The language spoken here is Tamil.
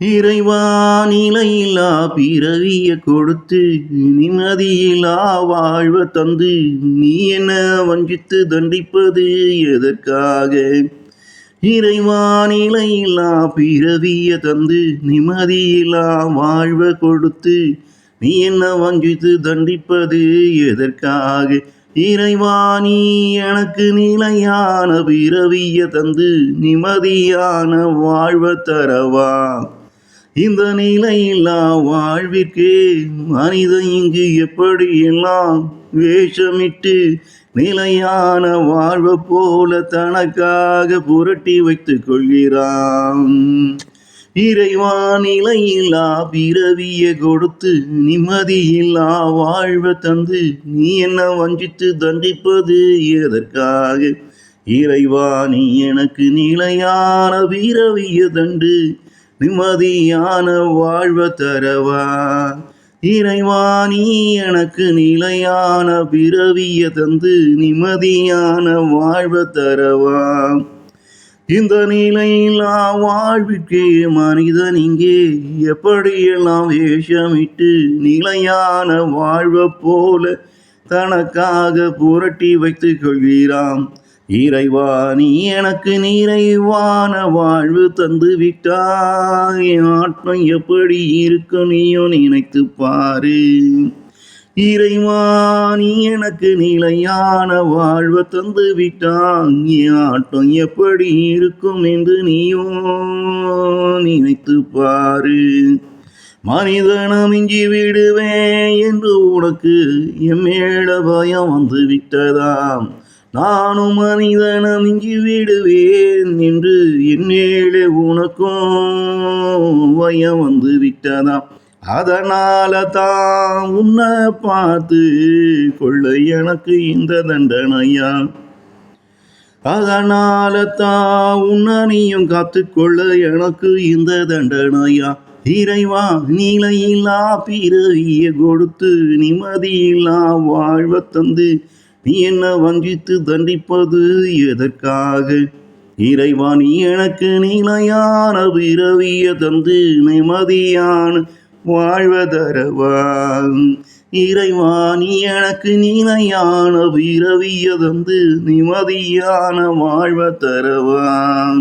இறைவா நிலையில்லா பிறவிய கொடுத்து நிம்மதியில்லா வாழ்வ தந்து நீ என்ன வஞ்சித்து தண்டிப்பது எதற்காக? இறைவா நிலையில்லா பிறவிய தந்து நிம்மதியில்லா வாழ்வ கொடுத்து நீ என்ன வஞ்சித்து தண்டிப்பது எதற்காக? இறைவா நீ எனக்கு நிலையான பிறவிய தந்து நிம்மதியான வாழ்வ தரவா? இந்த நிலையில்லா வாழ்விற்கே மனிதன் இங்கு எப்படியெல்லாம் வேஷமிட்டு நிலையான வாழ்வ போல தனக்காக புரட்டி வைத்துக் கொள்கிறான். இறைவா நிலையில்லா பிறவிய கொடுத்து நிம்மதியில்லா வாழ்வ தந்து நீ என்ன வஞ்சித்து தண்டிப்பது எதற்காக? இறைவா நீ எனக்கு நிலையான பிறவிய தண்டு நிம்மதியான வாழ்வ தரவா? இறைவா நீ எனக்கு நிலையான பிறவிய தந்து நிம்மதியான வாழ்வ தரவா? இந்த நிலையில்லா வாழ்விற்கே மனிதன் இங்கே எப்படியெல்லாம் வேஷமிட்டு நிலையான வாழ்வ போல தனக்காக புரட்டி வைத்துக் கொள்கிறான். இறைவா நீ எனக்கு நிறைவான வாழ்வு தந்து விட்டாய். ஆத்மம் எப்படி இருக்கும் நீயும் நினைத்து பாரு. இறைவா நீ எனக்கு நிலையான வாழ்வ தந்து விட்டாய். ஆட்டம் எப்படி இருக்கும் என்று நீயும் நினைத்து பாரு. மனிதனம் மிஞ்சி விடுவேன் என்று உனக்கு என் மேல பயம் வந்து விட்டதாம். நானும் மனிதனம் மிஞ்சி விடுவேன் என்று என் மேலே உனக்கும் பயம் வந்து விட்டதாம். அதனால தான் உன்னை பார்த்து கொள்ள எனக்கு இந்த தண்டனையா? அதனால தான் உன்னையும் காத்துக்கொள்ள எனக்கு இந்த தண்டனையா? இறைவா நிலையில்லா பிறவிய கொடுத்து நிம்மதியில்லா வாழ்வ தந்து நீ என்ன வஞ்சித்து தண்டிப்பது எதற்காக? இறைவா நீ எனக்கு நிலையான பிறவிய தந்து நிம்மதியான வாழ்வ தரவா? இறைவா நீ எனக்கு நிலையான பிறவிய தந்து நிம்மதியான வாழ்வ தரவா?